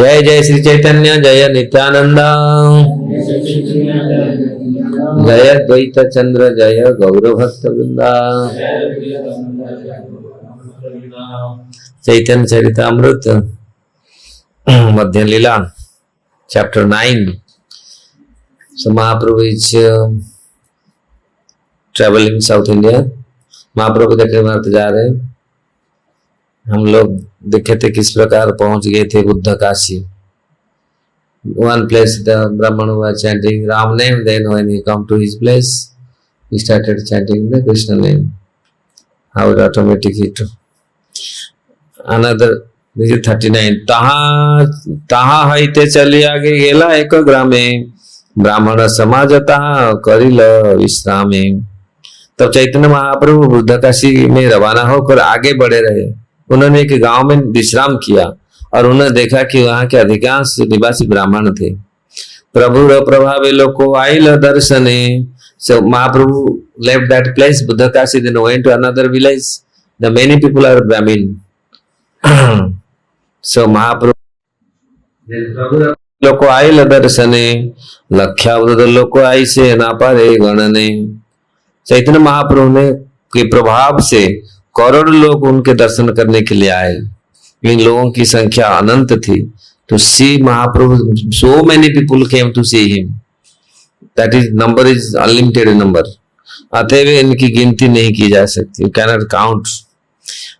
जय जय श्री चैतन्य जय नित्यानंद जय द्वैत चंद्र जय गौर भक्त वृंदा। Chaitanya Charitamrita Madhya Lila chapter 9। So Mahaprabhu is traveling South India। Mahaprabhu देखने मारते जा रहे हैं। हम लोग देखे थे किस प्रकार पहुंच गए थे Buddha Kashi. One place the Brahman was chanting Ram name, then when he come to his place he started chanting the Krishna name. How automatic it। Another this is 39। तहा हईते चली आगे गेला एक ग्रामे ब्राह्मण समाज तहा करिल विश्रामे। तब चैतन्य महाप्रभु बुद्ध काशी में रवाना होकर आगे बढ़े रहे। उन्होंने एक गांव में विश्राम किया और उन्होंने देखा कि वहां के अधिकांश निवासी ब्राह्मण थे। प्रभु प्रभावे लोको आइल दर्शने। So Mahaprabhu left that place Buddha Kashi, then went to another village. The many people are Brahmin। So Mahaprabhu लोको आइल दर्शने लख्यावृत लोको आई से ना पारे गणने। चैतन्य महाप्रभु ने के प्रभाव से करोड़ लोग उनके दर्शन करने के लिए आए। इन लोगों की संख्या अनंत थी। To see Mahaprabhu, so many people came to see him. That is number is unlimited number. अतएव इनकी गिनती नहीं की जा सकती। You can not count.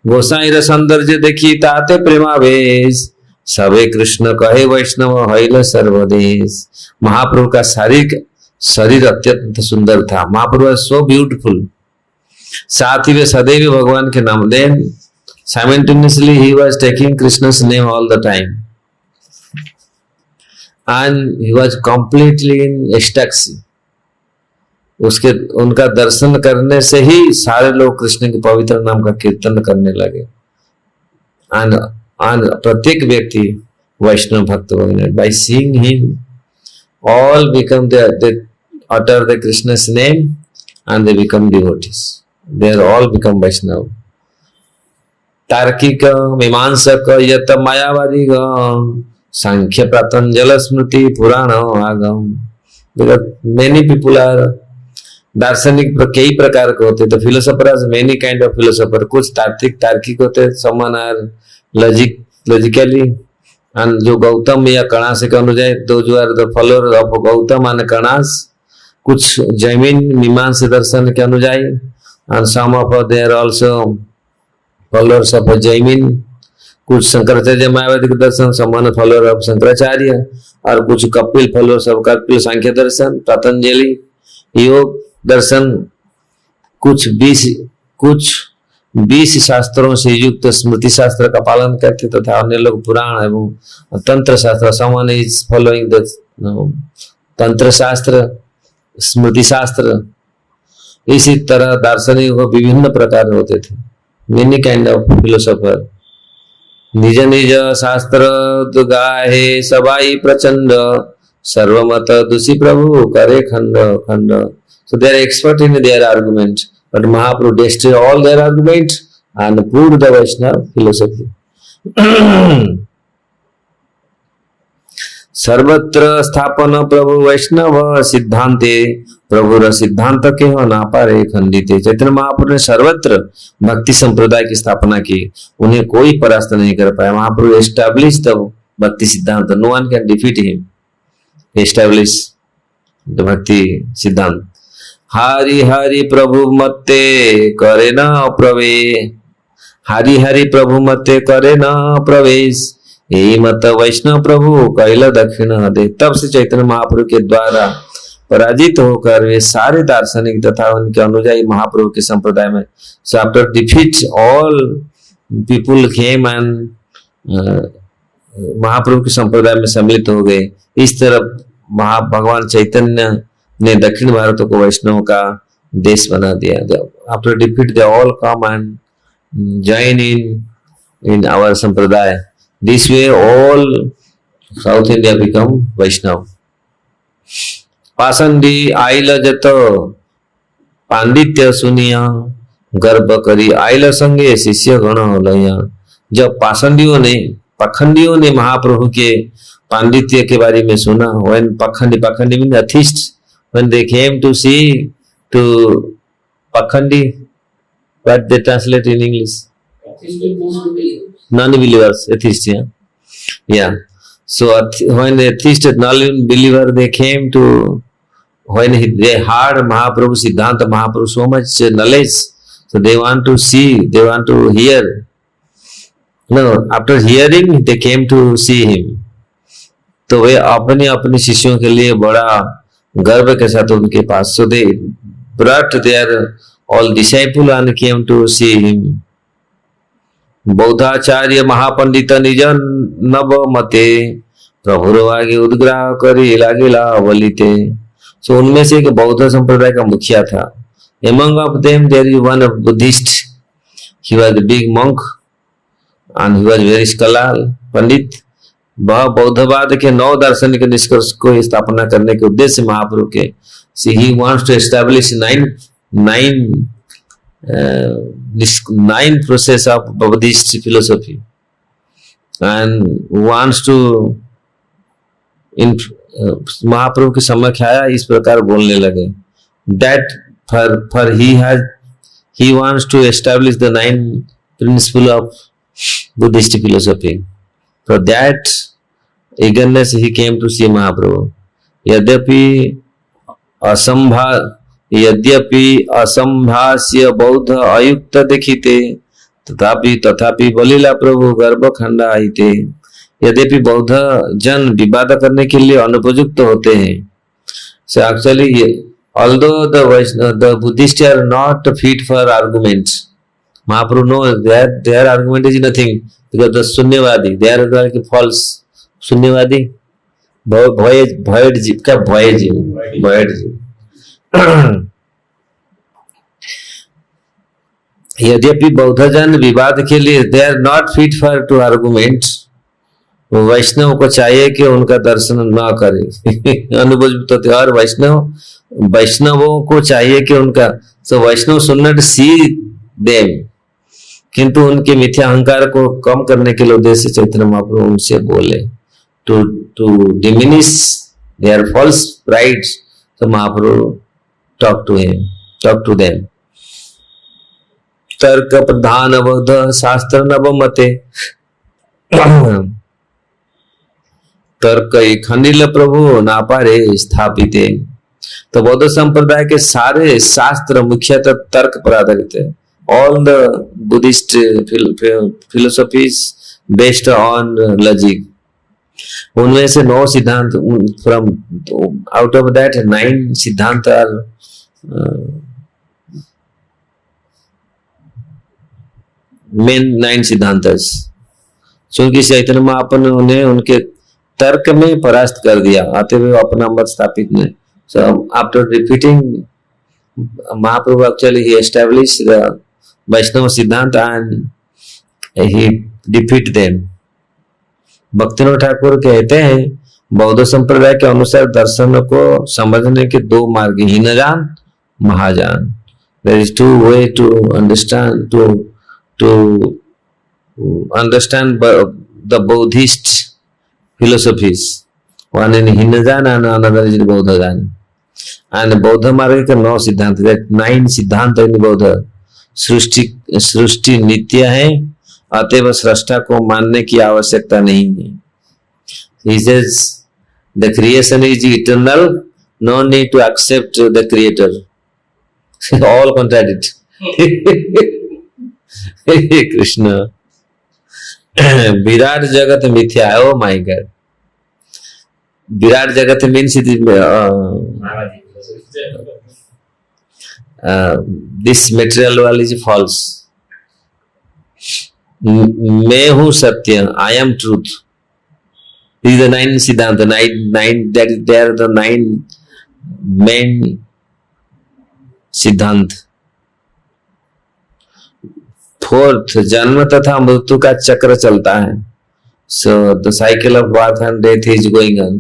गोसाई र सौंदर्य देखी ताते प्रेमावेश। सबे कृष्ण कहे वैष्णव हईल सर्वदेश। महाप्रभु का शरीर अत्यंत सुंदर था। महाप्रभु सो ब्यूटीफुल। साथ ही वे सदैव भगवान के नाम, then simultaneously he was taking Krishna's name all the time and he was completely in ecstasy। उसके उनका दर्शन करने से ही सारे लोग कृष्ण के पवित्र नाम का कीर्तन करने लगे। and प्रत्येक व्यक्ति वैष्णव भक्त बने। by seeing him all become they utter the Krishna's name and they become devotees। they are all become Vaishnava। तार्किक मीमांसक यत मायावादी सांख्य पतंजल स्मृति पुराण आगम। मेनी पीपुल आर दार्शनिक कई प्रकार के होते। तो philosopher are many kind of philosopher. कुछ तार्किक होते, समन आर लॉजिकली एंड जो गौतम या कणास के अनुଯାयी दो जो are the follower of Gautam and कणास। कुछ जैमिन मीमांसा दर्शन के अनुଯାयी and some of they are also followers of Jaimin. कुछ शंकराचार्य मायावादी दर्शन समान फॉलोअर ऑफ शंकराचार्य और कुछ कपिल फॉलोअर्स ऑफ कपिल सांख्य दर्शन, पतंजलि योग दर्शन। कुछ 20 शास्त्रों से युक्त स्मृति शास्त्र का पालन करते तथा अन्य लोग पुराण एवं तंत्र शास्त्र। समान इज फॉलोइंग द तंत्र शास्त्र, स्मृति शास्त्र। इसी तरह दार्शनिक विभिन्न प्रकार होते थे। Many kind of philosopher. निज निज शास्त्र गाहे सबाई प्रचंड। सर्वमत दूषी प्रभु करे खंड खंड। So they are expert in their argument, but Mahaprabhu destroyed all their argument and proved the Vaishnava philosophy। सर्वत्र स्थापन प्रभु वैष्णव सिद्धांते। प्रभु सिद्धांत के हो ना पारे खंडिते। चैतन्य महाप्रभु ने सर्वत्र भक्ति संप्रदाय की स्थापना की। उन्हें कोई परास्त नहीं कर पाया। महाप्रभु establish the bhakti siddhanta. No one can defeat him. Establish the bhakti siddhanta. Hari Hari प्रभु मत्ते करे न प्रवे। हरि हरि प्रभु मत्ते करे न प्रवेश। यही मत वैष्णव प्रभु कैल दक्षिण दे। तब से चैतन्य महाप्रभु के द्वारा पराजित होकर वे सारे दार्शनिक तथा उनके अनुयायी महाप्रभु के संप्रदाय में after defeat all people came and Mahaprabhu के संप्रदाय में सम्मिलित हो गए। इस तरह भगवान चैतन्य ने दक्षिण भारत को वैष्णव का देश बना दिया। After defeat they all come and join in our sampradaya. This way all South India become Vaishnava। पासंडी आइल जत पांडित्य सुनिया। गर्भ करी आइल संगे शिष्य गण लया। जब पासंडियों ने पखंडियों ने महाप्रभु के पांडित्य के बारे में सुना, when pakhandi means atheist, when they came to see to pakhandi, what they translate in English? Non-believers, atheist, yeah. So when atheist, non-believer, they came to, when they heard Mahaprabhu, Siddhanta Mahaprabhu, so much knowledge, so they want to see, they want to hear. No, after hearing, they came to see him. तो वे अपने अपने शिष्यों के लिए बड़ा गर्व के साथ उनके पास, so they brought their all disciple and came to see him. बौद्धाचार्य महापंडित निज नव मते प्रभुरवागे उद्ग्रह करी लागिला बलिते. सो उनमें से एक बौद्ध संप्रदाय का मुखिया था. Among of them there is one of Buddhist. He was a big monk and he was very scholar, पंडित. वह बौद्धवाद के 9 दार्शनिक निष्कर्ष को स्थापना करने के उद्देश्य महाप्रभु के, see he wants to establish nine process of Buddhist philosophy and wants to महाप्रभु के समक्ष आया, इस प्रकार बोलने लगे. That for he wants to establish the 9 principle of Buddhist philosophy. For that eagerness he came to see Mahaprabhu. यद्यपि असंभाष्य बौद्ध अयुक्त देखिते तथापि बलिला प्रभु गर्भ खंडा आईते. यद्यपि बौद्ध जन विवाद करने के लिए अनुपयुक्त होते हैं. So actually, although the Buddhists are not fit for arguments, Mahaprabhu knows that their argument is nothing because the Sunyavadi, they are like false Sunyavadi, void जीव. यद्यपि बौद्ध जन विवाद के लिए they are not fit for to argument, Vaishnav को चाहिए कि उनका दर्शन न करे. अनुभव और वैष्णवों को चाहिए कि उनका, सो वैष्णव शुड नॉट सी देम, किंतु उनके मिथ्या अहंकार को कम करने के लिए उद्देश्य चैतन्य महाप्रभु उनसे बोले to diminish their false pride. So Mahaprabhu talk to them. तर्क प्रधान बौद्ध शास्त्र नवमते तर्क खनिल प्रभु नापारे स्थापिते. तो बौद्ध संप्रदाय के सारे शास्त्र मुख्यतः तर्क पर आधारित है. All the Buddhist philosophies based on logic. उनमें से 9 सिद्धांत, from out of that 9 सिद्धांत are मेन 9 सिद्धांत. क्योंकि चैतन्य महाप्रभु ने उनके तर्क में परास्त कर दिया, आते हुए अपना मत स्थापित ने. So after repeating, Mahaprabhu actually he established the Vaishnava सिद्धांत and he defeat them. Bhaktinath Thakur कहते हैं बौद्ध संप्रदाय के अनुसार दर्शन को समझने के 2 मार्ग, हीनजान महाजान. There is 2 way to understand the Buddhist philosophies. One is हीनजान and another is बौद्धजान. And बौद्ध मार्ग के 9 सिद्धांत, 9 सिद्धांत इन बौद्ध. सृष्टि नित्य है, अतएव सृष्टा को मानने की आवश्यकता नहीं है. He says the creation is eternal, no need to accept the creator. All contradict. Krishna. Virat जगत मिथ्या है. Oh my God. विराट जगत means it is this material world is false. मैं हूँ सत्य, I am truth. These are the 9 सिद्धांत, 9 that they are the 9 main सिद्धांत. 4th, जन्म तथा मृत्यु का चक्र चलता है. So the cycle of birth and death is going on.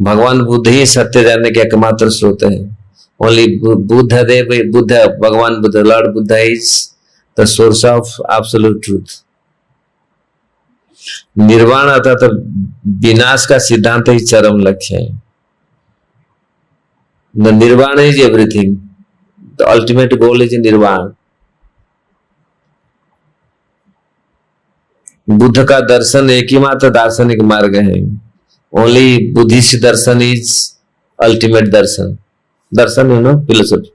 भगवान बुद्ध ही सत्य जानने के एकमात्र स्रोत है. Only Buddha, भगवान Buddha, Lord Buddha is the source of absolute truth. निर्वाण अर्थात विनाश का सिद्धांत ही चरम लक्ष्य है। द निर्वाण is everything, the ultimate goal is निर्वाण। बुद्ध का दर्शन एक ही मात्र दार्शनिक मार्ग है। Only Buddhist Darshan is ultimate Darshan. Darshan you know philosophy,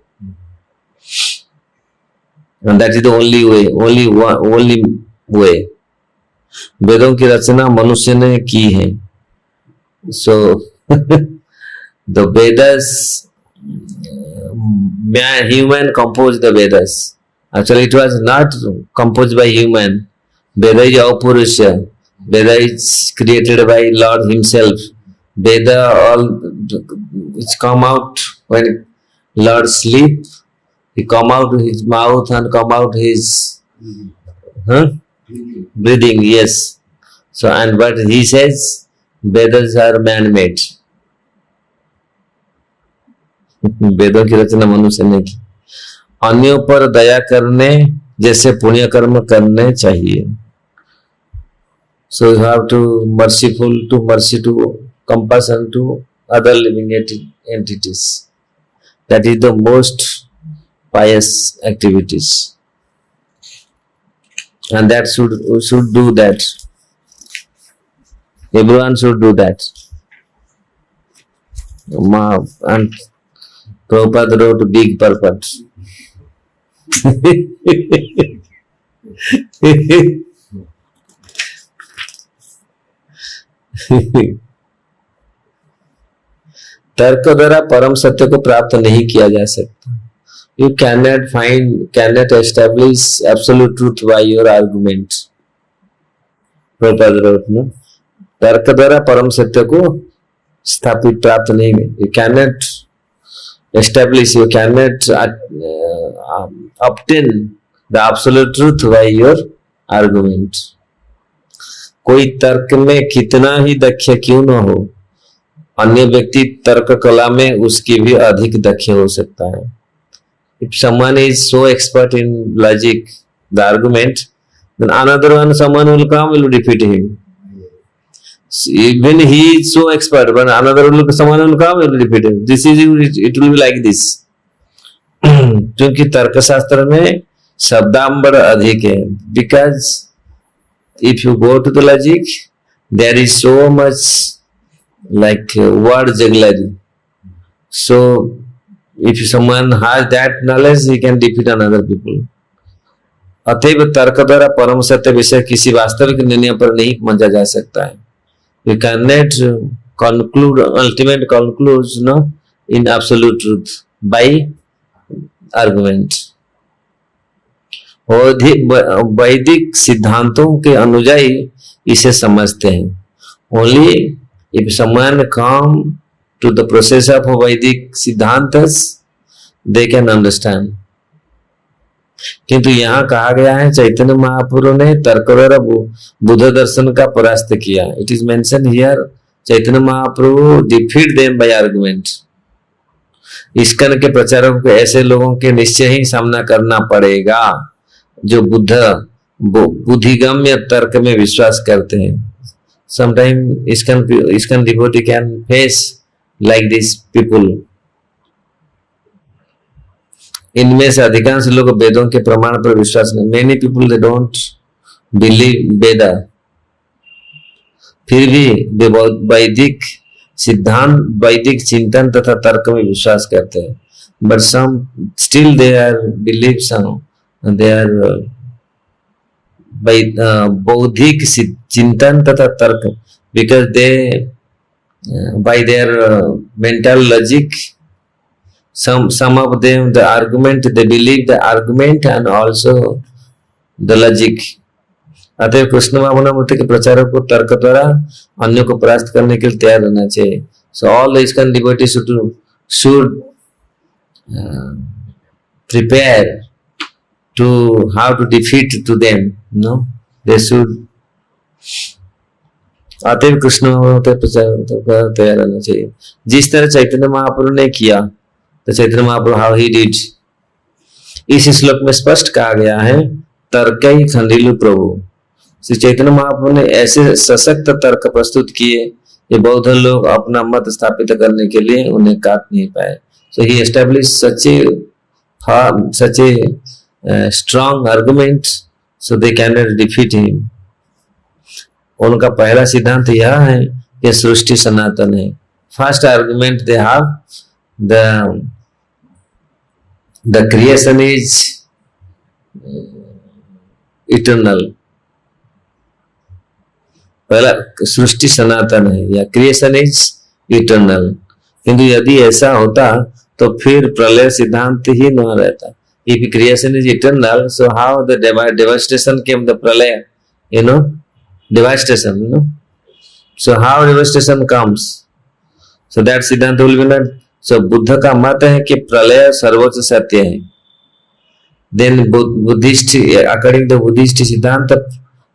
and that is the only way, only way। वेदों की रचना मनुष्य ने की है। So the Vedas, human composed the Vedas। Actually it was not composed by human। Veda is अपौरुषेय, Veda is created by Lord himself। Veda all it's come out when Lord sleep, he come out his mouth and come out his breathing, yes। So and but he says Vedas are man made। वेदों की रचना मनुष्य ने की। अन्यों पर दया करने जैसे पुण्य कर्म करने चाहिए। So you have to mercy to compassion to other living entities। That is the most pious activities, and that should do that। Everyone should do that। And Prabhupada wrote a big purpose। तर्क द्वारा परम सत्य को प्राप्त नहीं किया जा सकता। You cannot establish absolute truth by your argument। Prabhupada wrote, no? तर्क द्वारा परम सत्य को स्थापित प्राप्त नहीं। You cannot establish, you cannot obtain the absolute truth by your argument। कोई तर्क में कितना ही दक्ष क्यों न हो, अन्य व्यक्ति तर्क कला में उसकी भी अधिक दक्ष हो सकता है। If someone is so expert in logic, the argument, then another one, someone will come, will defeat him। Even he is so expert, but someone will come, will defeat him। It will be like this। क्योंकि तर्क शास्त्र में शब्दांबर अधिक है। Because if you go to the logic, there is so much like word jugglery। So if someone has that knowledge, he can defeat another people। अतएव तर्क द्वारा परम सत्य विषय किसी वास्तविक निर्णय पर नहीं पहुंचा जा सकता है। We cannot conclude ultimate conclusion in absolute truth by argument। वैदिक सिद्धांतों के अनुयायी इसे समझते हैं। Only if someone come to the process of वैदिक सिद्धांतस, they can understand। किंतु यहाँ कहा गया है चैतन्य महाप्रभु ने तर्क द्वारा बुद्ध दर्शन का परास्त किया। It is mention here Chaitanya Mahaprabhu defeat them by argument. ISKCON के प्रचारकों को ऐसे लोगों के निश्चय ही सामना करना पड़ेगा जो बुद्धिगम्य तर्क में विश्वास करते हैं। Sometime ISKCON devotee can face like this people. इनमें से अधिकांश लोग वेदों के प्रमाण पर विश्वास नहीं। Many people they don't believe Veda, फिर भी वे वैदिक सिद्धांत, वैदिक चिंतन तथा तर्क में विश्वास करते हैं। But some still they are believe some they are बौद्धिक चिंतन तथा तर्क, because they by their mental logic, some of them the argument, they believe the argument and also the logic। अतः कृष्ण भावनामूर्ति के प्रचारक को तर्क द्वारा अन्यों को परास्त करने के लिए तैयार रहना चाहिए। So all the ISKCON devotees should prepare to how to defeat to them, no? They should। अतः कृष्ण भावनामूर्ति प्रचारक तैयार रहना चाहिए। जिस तरह चैतन्य महाप्रभु ने किया, तो Chaitanya Mahaprabhu how he did. इस श्लोक में स्पष्ट कहा गया है तर्क ही खंडिलु प्रभु श्री चैतन्य महाप्रभु ने ऐसे सशक्त तर्क प्रस्तुत किए ये बौद्ध लोग अपना मत स्थापित करने के लिए उन्हें काट नहीं पाए। सो he establish such a strong argument so they cannot defeat him। उनका पहला सिद्धांत यह है कि सृष्टि सनातन है। First argument they have the creation is eternal। पहला सृष्टि सनातन है या क्रिएशन इज इटर्नल। किंतु यदि ऐसा होता तो फिर प्रलय सिद्धांत ही न रहता। If creation is eternal so how the devastation came, the प्रलय, devastation, so how devastation comes? So that सिद्धांत will be not। So Buddha का मत है कि प्रलय सर्वोच्च सत्य है। Then Buddhist, according to Buddhist सिद्धांत,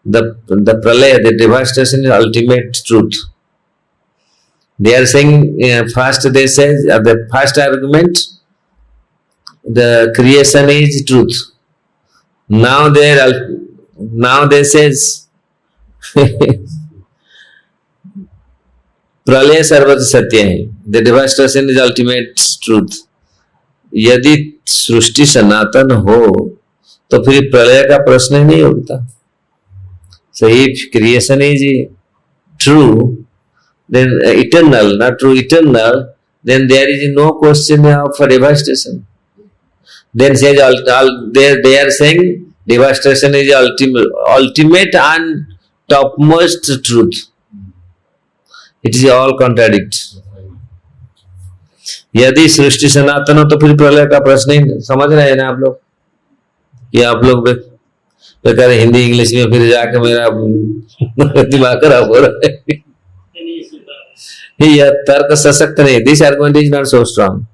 the pralaya, the devastation is ultimate truth। They are saying first they say the first argument the creation is truth। Now they says प्रलय सर्वोच्च सत्य है, the devastation is ultimate truth। यदि सृष्टि सनातन हो तो फिर प्रलय का प्रश्न ही नहीं उठता। So if creation is true, then eternal, not true, eternal, then there is no question of devastation। Then says they are saying devastation is ultimate and topmost truth। It is all contradict। यदि सृष्टि सनातन हो तो फिर प्रलय का प्रश्न ही, समझ रहे हैं ना आप लोग? ये आप लोग बेकार हिंदी इंग्लिश में फिर जाके मेरा दिमाग खराब हो रहा है। यह तर्क सशक्त नहीं। This argument is not so strong.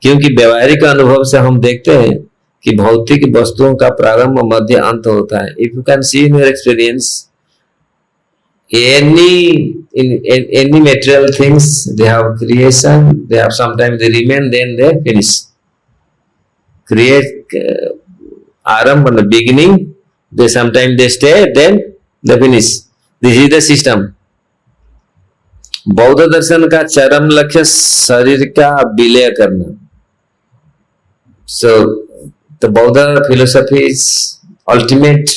क्योंकि व्यवहारिक अनुभव से हम देखते हैं कि भौतिक वस्तुओं का प्रारंभ मध्य अंत होता है। If you can see in your experience any material things, they have creation, they have sometimes they remain, then they finish। Create आरंभ in the beginning, they sometimes they stay, then they finish। This is the system। बौद्ध दर्शन का चरम लक्ष्य शरीर का विलय करना। So the Buddha philosophy is ultimate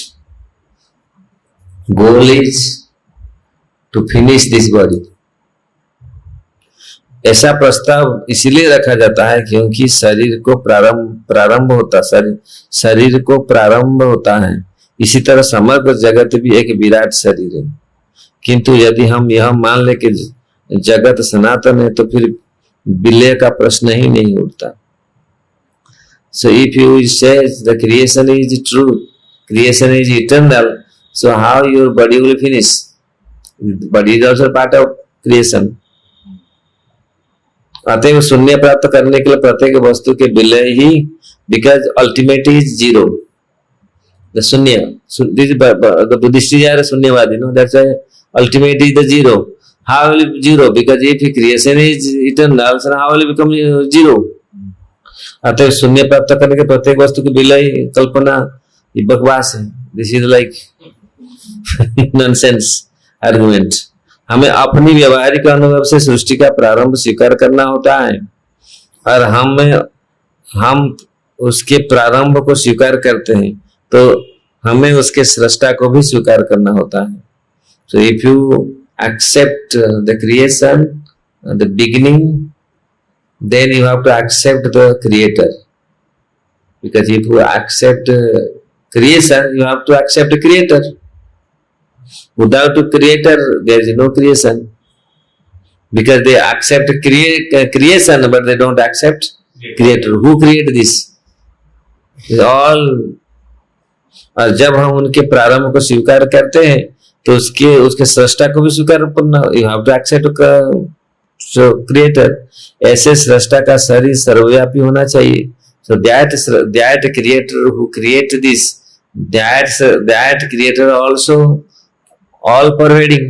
goal is to finish this body। ऐसा प्रस्ताव इसलिए रखा जाता है क्योंकि शरीर को प्रारंभ होता है। इसी तरह समग्र जगत भी एक विराट शरीर है। किंतु यदि हम यह मान ले कि जगत सनातन है तो फिर विलय का प्रश्न ही नहीं उठता। So if you say the creation is true, creation is eternal, so how your body will finish? Body is also part of creation। अतः शून्य प्राप्त करने के लिए प्रत्येक वस्तु के विलय ही, because ultimate is zero, the शून्य। The Buddhist are शून्यवादी, no? That's why ultimate is the zero। How will it be zero? Because if creation is eternal, so how will it become zero? अतः शून्य प्राप्त करने के प्रत्येक वस्तु की विलय कल्पना ये बकवास है। This is like nonsense argument. हमें अपनी व्यवहारिक अनुभव से सृष्टि का प्रारंभ स्वीकार करना होता है और हम उसके प्रारंभ को स्वीकार करते हैं तो हमें उसके सृष्टा को भी स्वीकार करना होता है। So if you accept the creation, the beginning, then you have to accept the creator। Because if you accept creation, you have to accept the creator। Without a creator, there is no creation। Because they accept creation, but they don't accept creator। Who created this? All। और जब हम उनके प्रारंभ को स्वीकार करते हैं तो उसके सृष्टा को भी स्वीकार करना। You have to accept creator। ऐसे सृष्टा का शरीर सर्वव्यापी होना चाहिए। So that creator who created this, that creator also all pervading।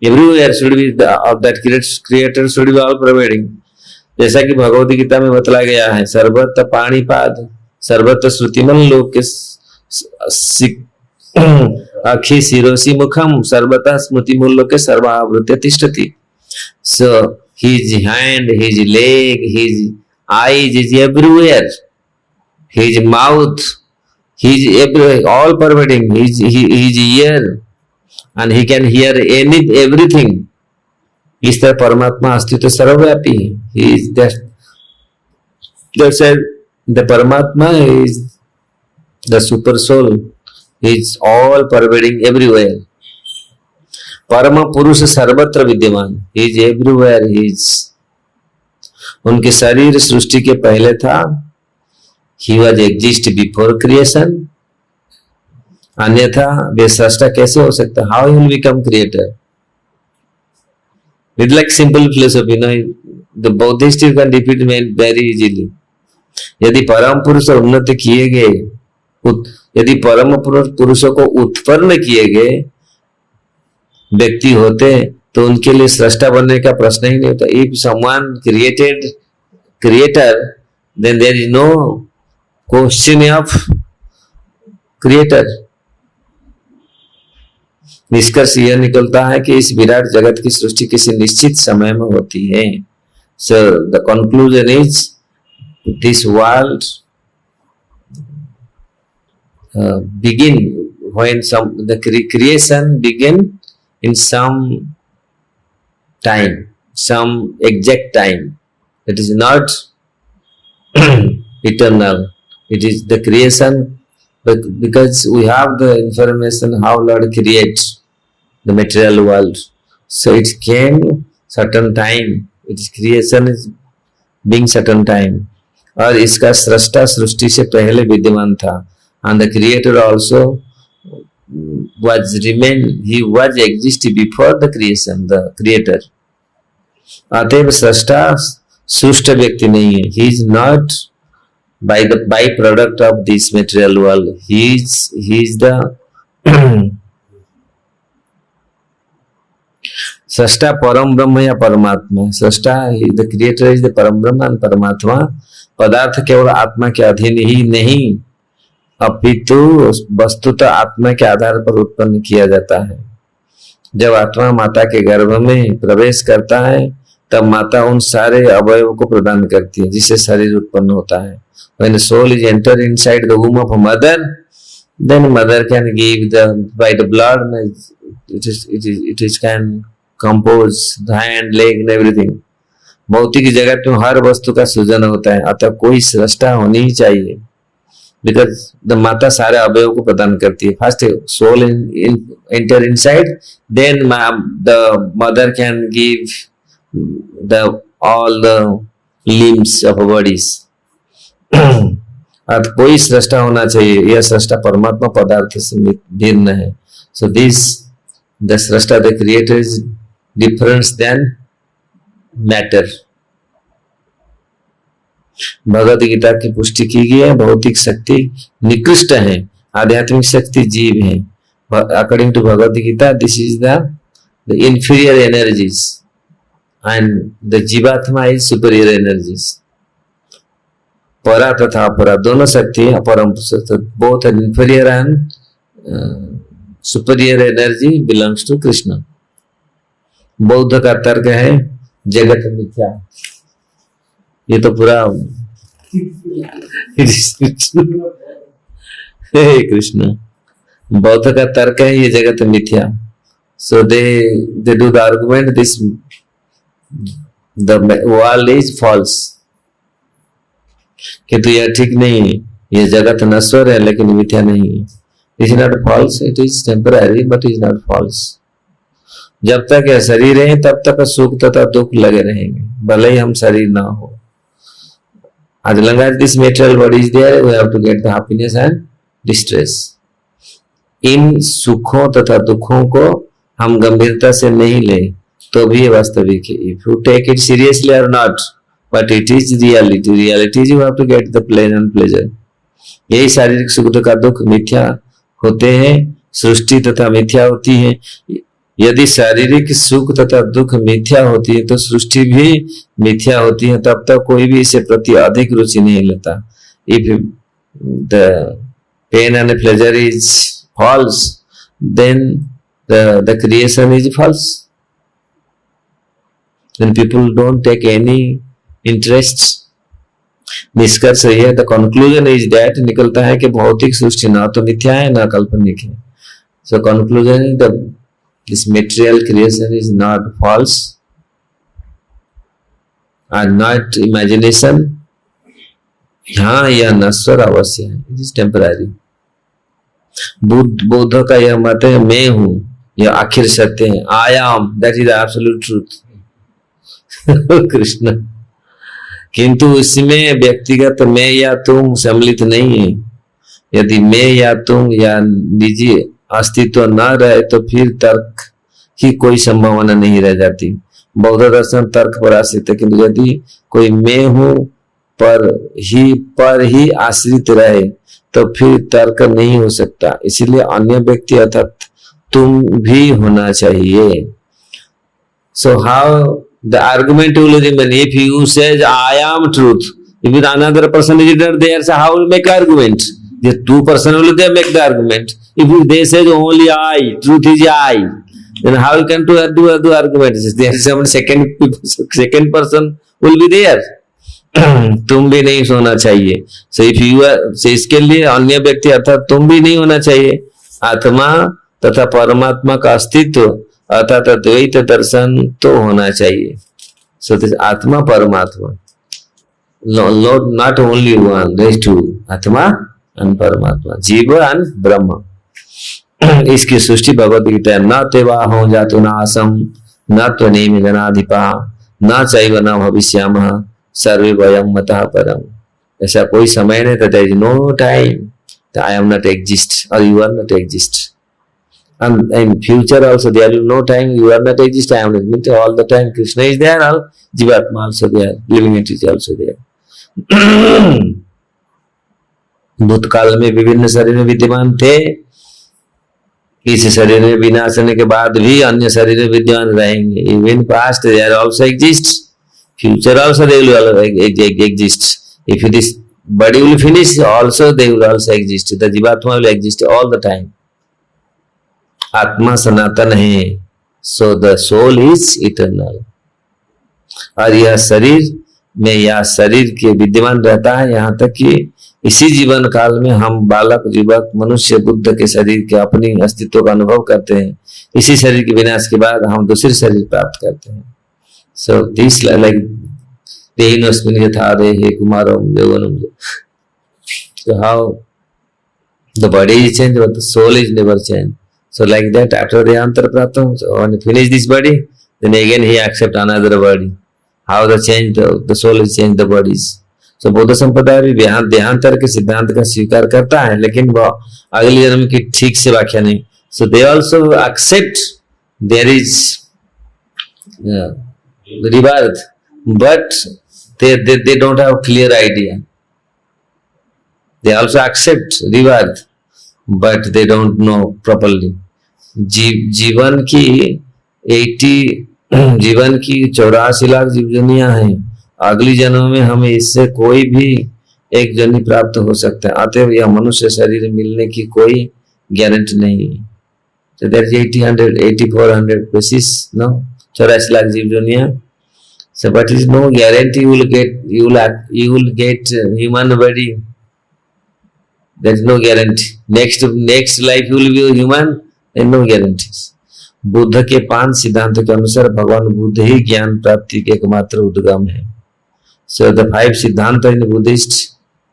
Everywhere should be that creator should be all pervading। जैसा कि भगवद गीता में बतलाया गया है, सर्वत्र पाणिपाद सर्वत्र श्रुतिमन लोक के अखि शिरोसि मुखम सर्वतः स्मृति मूल्य सर्वावृत्य तिष्ठति. So his hand, his leg, his eyes is everywhere. His mouth, his everywhere, all pervading. His ear, and he can hear everything. इस तरह परमात्मा अस्तित्व सर्वव्यापी है. He is that's the Paramatma is the super soul. He is all pervading everywhere. परम पुरुष सर्वत्र विद्यमान. He is everywhere. He is. उनके शरीर सृष्टि के पहले था. He was exist before creation. अन्यथा वे सृष्टा कैसे हो सकता? How he will become creator? It's like simple philosophy, you know. The Buddhist you can defeat man very easily. यदि परम पुरुष उन्नत किए गए, यदि परम पुरुषों को उत्पन्न किए गए व्यक्ति होते तो उनके लिए सृष्टा बनने का प्रश्न ही नहीं होता. If someone created creator, then there is no question of creator. निष्कर्ष यह निकलता है कि इस विराट जगत की सृष्टि किसी निश्चित समय में होती है. So the conclusion is this world begin when the creation begin in some time, some exact time. It is not eternal. It is the creation, but because we have the information how Lord creates the material world, so it came certain time. Its creation is being certain time. और इसका सृष्टा सृष्टि से पहले विद्यमान था. And the creator also was remain. He was exist before the creation. The creator. अतएव सृष्टा सृष्ट व्यक्ति नहीं है. He is not by product of this material world. He is the सृष्टा परम ब्रह्म या परमात्मा. सृष्टा द क्रिएटर इज द परम ब्रह्म एंड परमात्मा. पदार्थ केवल आत्मा के अधीन ही नहीं अपितु वस्तुतः आत्मा के आधार पर उत्पन्न किया जाता है. जब आत्मा माता के गर्भ में प्रवेश करता है तब माता उन सारे अवयवों को प्रदान करती है जिससे शरीर उत्पन्न होता है. When the soul is entered inside the womb of a mother, then mother can give by the blood. It is can compose the hand, leg and everything. भौतिक जगत में हर वस्तु का सृजन होता है. अतः कोई सृष्टा होनी ही चाहिए. बिकॉज द माता सारे अवयव को प्रदान करती है. First soul enter inside, then the mother can give the all the limbs of bodies. अतः कोई सृष्टा होना चाहिए. यह सृष्टा परमात्मा पदार्थ से भिन्न है. सो दिस द सृष्टा the creator is difference than matter. Bhagavad Gita की पुष्टि की गई है. भौतिक शक्ति निकृष्ट है, आध्यात्मिक शक्ति जीव है. According to Bhagavad Gita this is the inferior energies and the जीवात्मा इज सुपीरियर एनर्जीज. परा तथा अपरा दोनों शक्ति अपरम both inferior and superior energy belongs to Krishna. बौद्ध का तर्क है जगत मिथ्या. ये तो पूरा हे कृष्ण. बौद्ध का तर्क है ये जगत मिथ्या. So they do the argument this the world is false. किंतु यह ठीक नहीं है. ये जगत नश्वर है लेकिन मिथ्या नहीं है. It is not false. It is temporary but is not false. जब तक यह शरीर है तब तक सुख तथा दुख लगे रहेंगे भले ही हम शरीर ना हो. As long as this material body is there, we have to get the happiness and distress. इन सुखों तथा दुखों को हम गंभीरता से नहीं ले तो भी ये वास्तविक है. If you take it seriously or not, but it is reality. Reality is you have to get the pain and pleasure. यही शारीरिक सुख तथा दुख मिथ्या होते हैं. सृष्टि तथा मिथ्या होती है. यदि शारीरिक सुख तथा दुख मिथ्या होती है तो सृष्टि भी मिथ्या होती है. तब तक कोई भी इसे प्रति अधिक रुचि नहीं लेता. If the pain and pleasure is false, then the creation is false. Then people don't take any interest. निष्कर्ष यह, द कंक्लूजन इज दैट, निकलता है कि भौतिक सृष्टि ना तो मिथ्या है ना काल्पनिक है. So conclusion is the this material creation is not false and not imagination. हाँ, यह नश्वर अवश्य है, इट इज टेम्पररी. बुद्ध का यह मत है, मैं हूं, यह आखिर सत्य है. I am, that is absolute truth. Krishna. किंतु इसमें व्यक्तिगत मैं या तुम सम्मिलित नहीं है. यदि मैं या तुम या निजी अस्तित्व न रहे तो फिर तर्क की कोई संभावना नहीं रह जाती. बौद्ध दर्शन तर्क पर आश्रित है, किंतु यदि कोई मैं हूं पर ही आश्रित रहे तो फिर तर्क नहीं हो सकता. इसीलिए अन्य व्यक्ति अर्थात तुम भी होना चाहिए. So how the argument will remain if you says I am truth, if another person is there, so how will make argument? The two person will they make the argument. If they say only I, truth is I, then how you can do argument? There is some second person will be there. तुम भी नहीं होना चाहिए. So if you are, so इसके लिए अन्य व्यक्ति अर्थात तुम भी नहीं होना चाहिए. आत्मा तथा परमात्मा का अस्तित्व अर्थात द्वैत दर्शन तो होना चाहिए. So this आत्मा परमात्मा, not only one, there is two, आत्मा and परमात्मा, जीव and ब्रह्म. इसकी सृष्टि भगवत गीता है. न तेवा हो जातु नासम न त्वनेमि गणाधिपा न चैव न भविष्यामः सर्वे वयम मतः परम. ऐसा कोई समय नहीं था. There is no time. I am not exist और you are not exist. And in future also there will no time, you are not exist, I am not exist. All the time Krishna is there, all Jivatma also there, living entity also there. भूतकाल में विभिन्न शरीर में विद्यमान थे. इस शरीर में विनाश होने के बाद भी अन्य शरीर में विद्यमान रहेंगे. Even past they are also exist, future also they will exist. If this body will finish, also they will also exist. The Jivatma will exist all the time. आत्मा सनातन है. So the soul is eternal. और यह शरीर में या शरीर के विद्यमान रहता है यहाँ तक कि इसी जीवन काल में हम बालक, युवक, मनुष्य, बुद्ध के शरीर के अपनी अस्तित्व का अनुभव करते हैं. इसी शरीर के विनाश के बाद हम दूसरे शरीर प्राप्त करते हैं. सो दिस लाइक देहिनोस्मिन् यथा देहे Komaram यौवनम. So how the body is changed but the soul is never changed. So like that, after the antarpratam, so when he finish this body, then again he accept another body. How the change, the soul is change the bodies. So बौद्ध संप्रदाय भी देहांतर के सिद्धांत का स्वीकार करता है, लेकिन वो अगले जन्म की ठीक से व्याख्या नहीं. So they also accept there is rebirth, but they don't have clear idea. They also accept rebirth, but they don't know properly. जीवन की 84 लाख जीव जनियां हैं. अगली जन्म में हमें इससे कोई भी एक जन्म प्राप्त हो सकता है. अतएव यह मनुष्य शरीर मिलने की कोई गारंटी नहीं है. So there is 8400 species, no, 84 lakh जीव जनियां. So but is no guarantee you will get human body. There is no guarantee. Next life you will be a human, and no guarantees. Buddha के 5 सिद्धांतों के अनुसार भगवान बुद्ध ही ज्ञान प्राप्ति के एकमात्र उद्गम है. So the 5 सिद्धांत in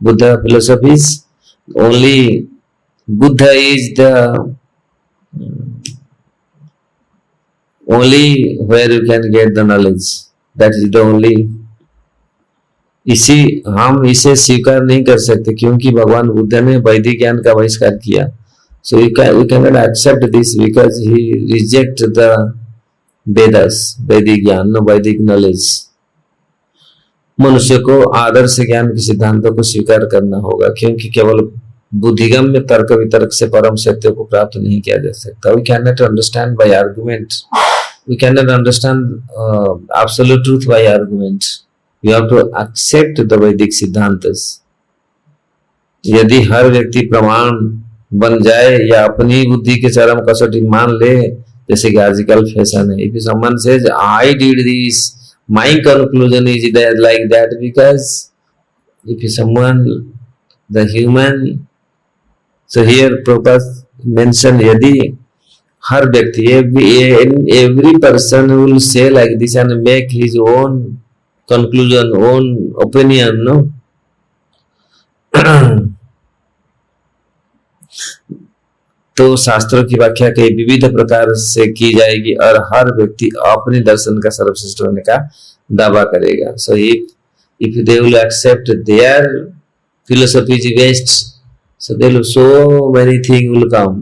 Buddha philosophies, only Buddha is the only where you can get the knowledge. That is the only. हम इसे स्वीकार नहीं कर सकते क्योंकि भगवान बुद्ध ने वैदिक ज्ञान का बहिष्कार किया. So we cannot accept this because he reject the Vedas, वैदिक ज्ञान, no वैदिक knowledge. मनुष्य को आदर्श ज्ञान के सिद्धांतों को स्वीकार करना होगा क्योंकि केवल बुद्धिगम में तर्क वितर्क से परम सत्य को प्राप्त नहीं किया जा सकता. We cannot understand by argument. We cannot understand absolute truth by argument. You have to accept the वैदिक सिद्धांत. यदि हर व्यक्ति प्रमाण बन जाए या अपनी बुद्धि के चरम कसौटी मान ले, जैसे कि आजकल फैशन है। If someone says I did this, my conclusion is that like that, because if someone the human, so here purpose mention, यदि हर व्यक्ति, every person will say like this and make his own conclusion, own opinion, no. तो शास्त्रों की व्याख्या कई विविध प्रकार से की जाएगी और हर व्यक्ति अपने दर्शन का सर्वश्रेष्ठ होने का दावा करेगा। So if they will accept their philosophy is best, so there will so many things will come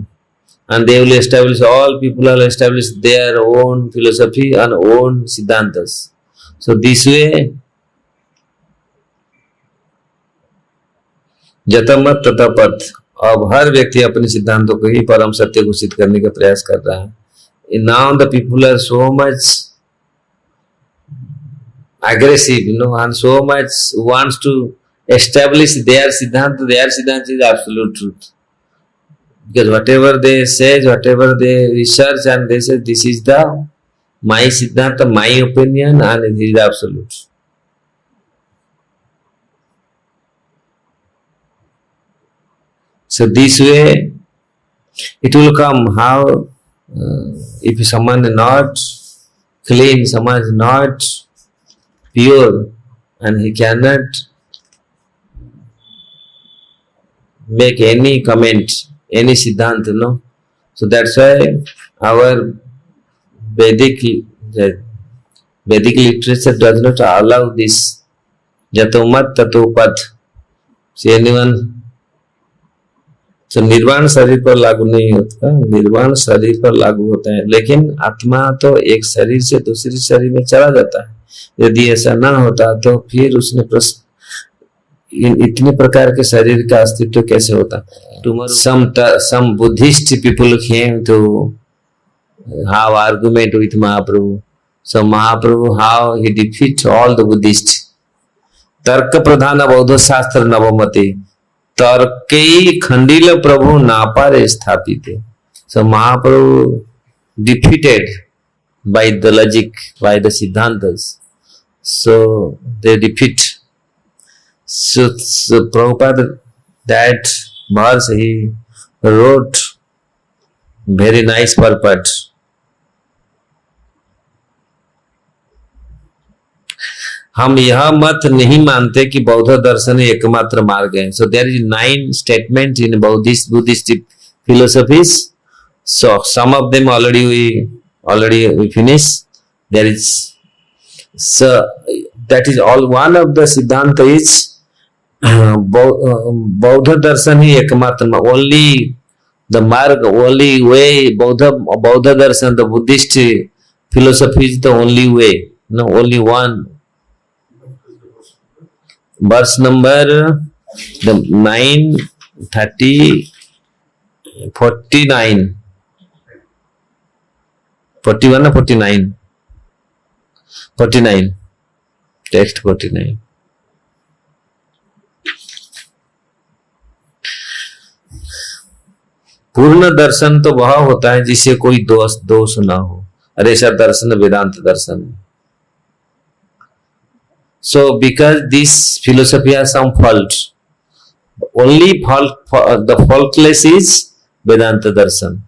and they will establish, all people will establish their own philosophy and own siddhantas. So this way जतमत ततपथ, अब हर व्यक्ति अपने सिद्धांतों को ही परम सत्य घोषित करने का प्रयास कर रहा है। Now the people are so much aggressive, and so much wants to establish their siddhanta. Their siddhanta is absolute truth, because whatever they say, whatever they research, and they say this is the my siddhanta, my opinion, and it is absolute. So this way it will come. How if someone is not clean, someone is not pure, and he cannot make any comment, any siddhanta, no. So that's why our Vedic literature does not allow this jatomat tatopat. See anyone? तो निर्वाण शरीर पर लागू नहीं होता, निर्वाण शरीर पर लागू होता है, लेकिन आत्मा तो एक शरीर से दूसरे शरीर में चला जाता है। यदि ऐसा ना होता तो फिर उसने प्रश्न, इतने प्रकार के शरीर का अस्तित्व कैसे होता। Some Buddhist people came to have argument with Mahaprabhu. So Mahaprabhu, how he defeat all the Buddhists? तर्क प्रधान बौद्ध शास्त्र नवमते, तर्क खंडिल प्रभु नापारे स्थापित। So Mahaprabhu defeated by the logic, by the siddhantas. So they defeat. So Prabhupada, that verse he wrote very nice purport. हम यह मत नहीं मानते कि बौद्ध दर्शन एकमात्र मार्ग है। So there is 9 statements in Buddhist philosophies. So some of them already we finished. There is, so that is all. One of the siddhanta is बौद्ध दर्शन ही एकमात्र, only the marg, only way, बौद्ध दर्शन, the Buddhist philosophy is the only way, no, only one. Verse number 9, 30, 49, 41 or 49, 49, text 49. पूर्ण दर्शन तो वह होता है जिसे कोई दोष ना हो, और ऐसा दर्शन वेदांत दर्शन है। So because this philosophy has some fault, only the faultless is Vedanta darshan,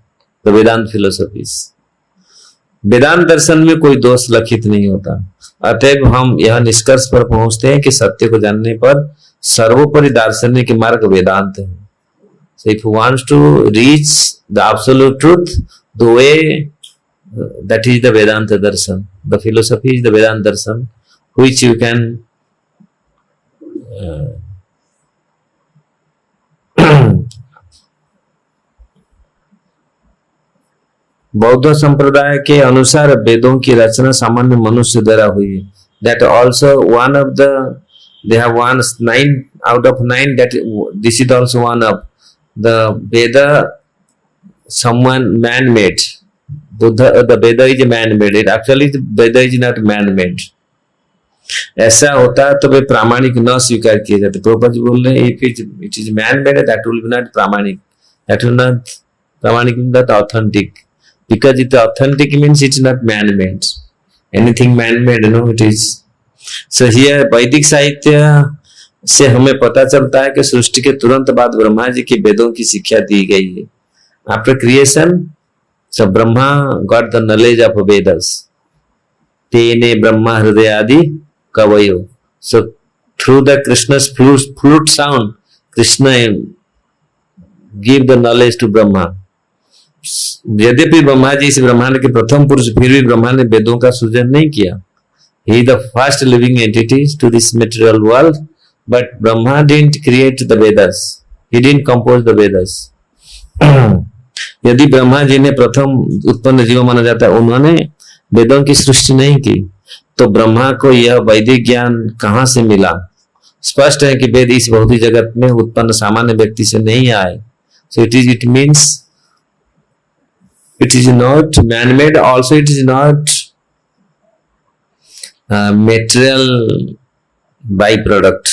the Vedanta philosophies. वेदांत दर्शन में कोई दोष लक्षित नहीं होता। अतएव हम यह निष्कर्ष पर पहुंचते हैं कि सत्य को जानने पर सर्वोपरि दार्शनिक मार्ग वेदांत है। So if you want to reach the absolute truth, the way that is the Vedanta darshan. The philosophy is the Vedanta darshan, which you can बौद्ध संप्रदाय के अनुसार वेदों की रचना सामान्य मनुष्य द्वारा हुई है। That also one of the, they have 9 out of 9, that this is also one of the Veda, someone man-made. Buddha, the Veda is man-made. It actually the Veda is not man-made. ऐसा होता तो वे प्रामाणिक न स्वीकार किए जाते। प्रभुपाद जी बोल रहे हैं, if it is man-made, that will be not प्रामाणिक। That is not pramanik, not authentic, because it authentic means it's not man-made. Anything man-made, no, it is. So here वैदिक साहित्य से हमें पता चलता है कि सृष्टि के तुरंत बाद ब्रह्मा जी की वेदों की शिक्षा दी गई है. After creation, so Brahma got the knowledge of Vedas. तेने ब्रह्मा हृदय आदि कवयो. So through the Krishna's flute sound, Krishna give the knowledge to Brahma. यद्यपि ब्रह्मा जी इस ब्रह्मांड के प्रथम पुरुष, फिर भी ब्रह्मा ने वेदों का सृजन नहीं किया. He is the first living entity to this material world, but Brahma didn't create the Vedas. He didn't compose the Vedas. यदि ब्रह्मा जी ने प्रथम उत्पन्न जीव माना जाता है, उन्होंने वेदों की सृष्टि नहीं की, तो ब्रह्मा को यह वैदिक ज्ञान कहां से मिला? स्पष्ट है कि वेद इस भौतिक जगत में उत्पन्न सामान्य व्यक्ति से नहीं आए. So it means it is not man-made. Also, it is not material byproduct.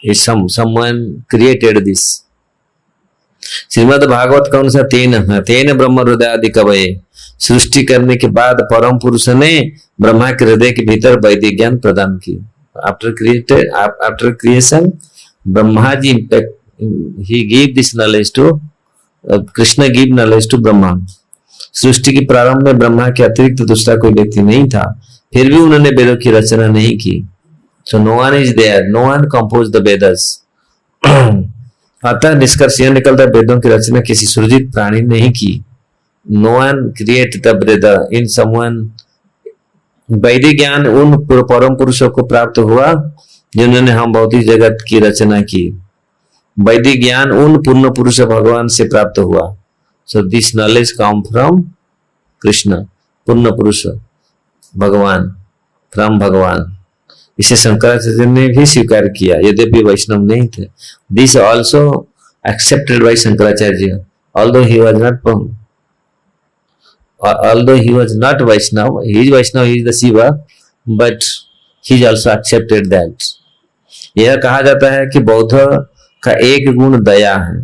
It's someone created this. Shrimad Bhagavat कौन सा? तेन ब्रह्म हृदय आदि कवये. सृष्टि करने के बाद परम पुरुष ने ब्रह्मा के हृदय के भीतर वैदिक ज्ञान प्रदान किया. After creation, Brahma ji he gave this knowledge to Krishna gave knowledge to Brahma. सृष्टि के प्रारंभ में ब्रह्मा के अतिरिक्त दूसरा कोई व्यक्ति नहीं था, फिर भी उन्होंने वेदों की रचना नहीं की. So no one is there, no one composed the Vedas. अतः निष्कर्ष यह निकलता है, वेदों की रचना किसी सृजित प्राणी ने नहीं की. No one created the Veda in someone. वैदिक ज्ञान उन परम पुरुषों को प्राप्त हुआ जिन्होंने हम भौतिक जगत की रचना की. वैदिक ज्ञान उन पूर्ण पुरुष भगवान से प्राप्त हुआ. So this knowledge come from Krishna, पूर्ण पुरुष भगवान, from भगवान. इसे शंकराचार्य ने भी स्वीकार किया, यद्यपि वैष्णव नहीं थे. This also accepted by Shankaracharya, although he was not Vaishnav. He is Vaishnav, he is the Shiva, but he also accepted that. यह कहा जाता है कि बौद्ध का एक गुण दया है,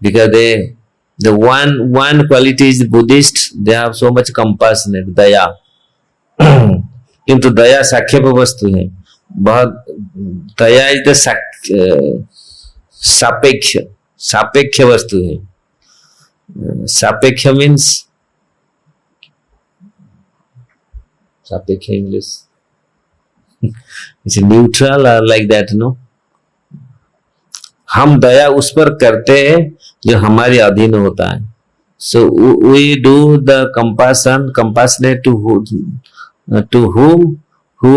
because the one quality is Buddhist, they have so much compassionate, दया. किंतु दया साक्ष्य वस्तु है. बहुत दया इज द सापेक्ष वस्तु है. सापेक्ष मीन्स सापेक्ष इंग्लिश इट्स न्यूट्रल और लाइक दैट, नो. हम दया उस पर करते हैं जो हमारे अधीन होता है. So we do the compassionate to whom who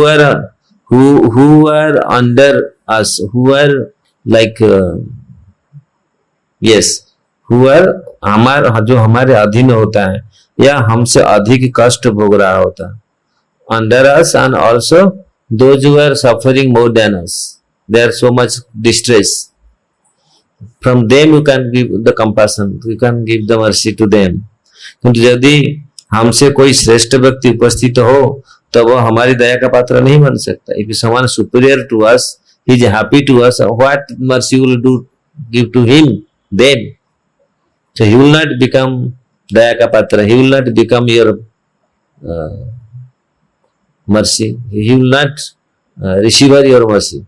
are under us, who are like yes, who are जो हमारे अधीन होता है या हमसे अधिक कष्ट भोग रहा होता है. Under us, and also those who are suffering more than us, they are so much distress. From them you can give the compassion, you can give the mercy to them. किंतु यदि हमसे कोई श्रेष्ठ व्यक्ति उपस्थित हो तो वह हमारी दया का पात्र नहीं बन सकता. If someone superior to us, he is happy to us, what mercy you will do give to him then? So he will not become दया का पात्र, he will not become your mercy, he will not receive your mercy.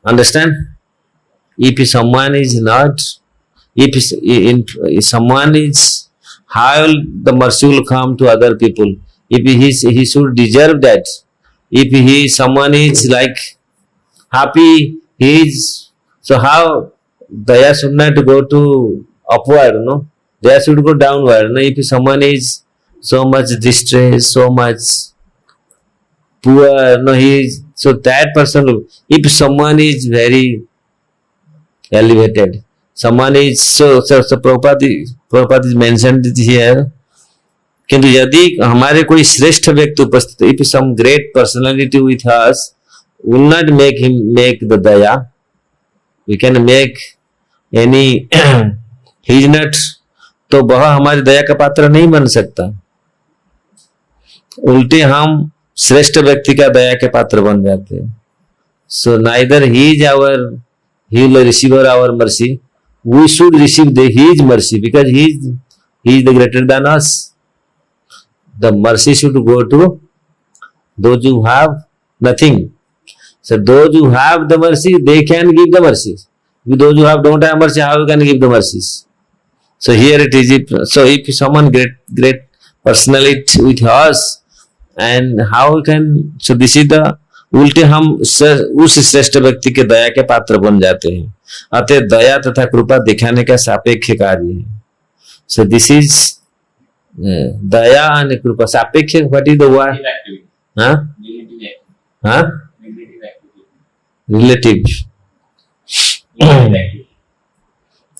Understand? If someone is not, if someone is, how the mercy will come to other people? If he should deserve that. If someone is like happy, he is, so how daya should not go to upward, no? Daya should go downward. No? If someone is so much distressed, so much poor, no, he is, so that person. If someone is very elevated, someone is so Prabhupada is mentioned here. किंतु यदि हमारे कोई श्रेष्ठ व्यक्ति उपस्थित, if some great personality with us, will not make him make the daya. We can make any he is not, तो वह हमारी दया का पात्र नहीं बन सकता. उल्टे हम श्रेष्ठ व्यक्ति का दया के पात्र बन जाते हैं. So neither he is our, he will receive our mercy, we should receive his mercy because he is the greater than us. The mercy should go to those who have nothing. So those who have the mercy, they can give the mercies. With those who don't have mercy, how you can give the mercies? So here it is. If someone great personality with us, and how we can, so this is the उल्टे हम उस श्रेष्ठ व्यक्ति के दया के पात्र बन जाते हैं। अतः दया तथा कृपा दिखाने का सापेक्ष कार्य है। So this is Daya and कृपा सापेक्ष। What is the word? हाँ हाँ, रिलेटिव।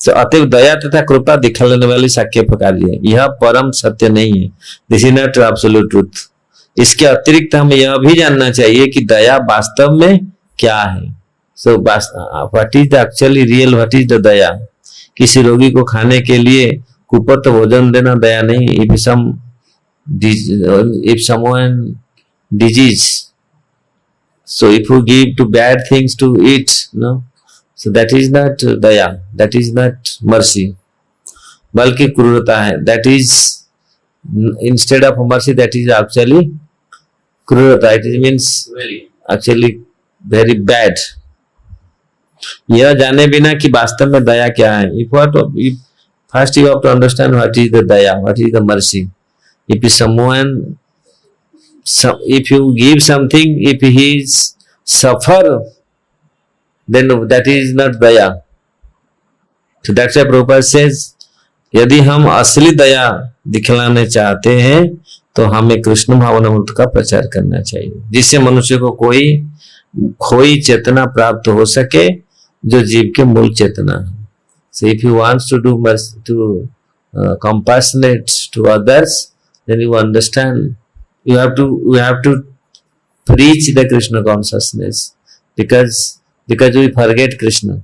तो अतएव दया तथा कृपा दिखाने वाली सापेक्ष कार्य है। यह परम सत्य नहीं है। This is not absolute truth. इसके अतिरिक्त हमें यह भी जानना चाहिए कि दया वास्तव में क्या है। So what is the actually real, what is the daya? किसी रोगी को खाने के लिए कुपोक्त भोजन देना दया नहीं। If someone disease, so if you give to bad things to eat, no, so that is not daya, that is not mercy, बल्कि क्रूरता है। that is instead of mercy, that is actually क्रूरता। it means actually very bad। यह जाने बिना कि वास्तव में दया क्या है। if first you have to understand what is the daya, what is the mercy। if someone, if you give something, if he is suffer, then that is not daya। So that's why Prabhupada says, यदि हम असली दया दिखलाने चाहते हैं तो हमें कृष्ण भावनामृत का प्रचार करना चाहिए, जिससे मनुष्य को कोई खोई चेतना प्राप्त हो सके जो जीव के मूल चेतना है। So if you want to do compassionate to others, then you understand you have to preach the Krishna consciousness, because we forget Krishna,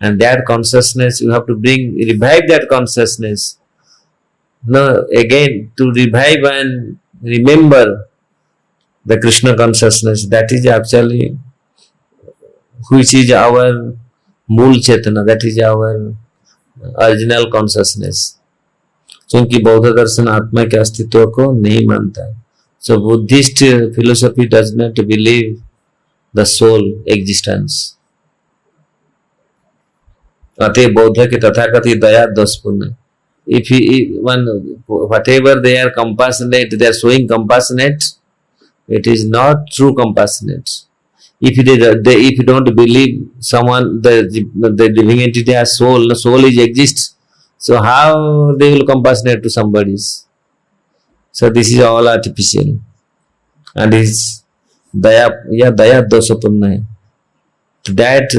and that consciousness you have to revive that consciousness. No, again to revive and remember the Krishna consciousness, that is actually which is our मूल चेतना, that is our original consciousness। क्योंकि बौद्ध दर्शन आत्मा के अस्तित्व को नहीं मानता है। So Buddhist philosophy does not believe the soul existence। अतः बौद्ध के तथाकथित दया दोषपूर्ण। Whatever they are compassionate, they are showing compassionate, it is not true compassionate। If you don't believe someone, the living entity has soul, the soul exists, so how they will compassionate to somebody? So this is all artificial, and is daya doshapurna hai। That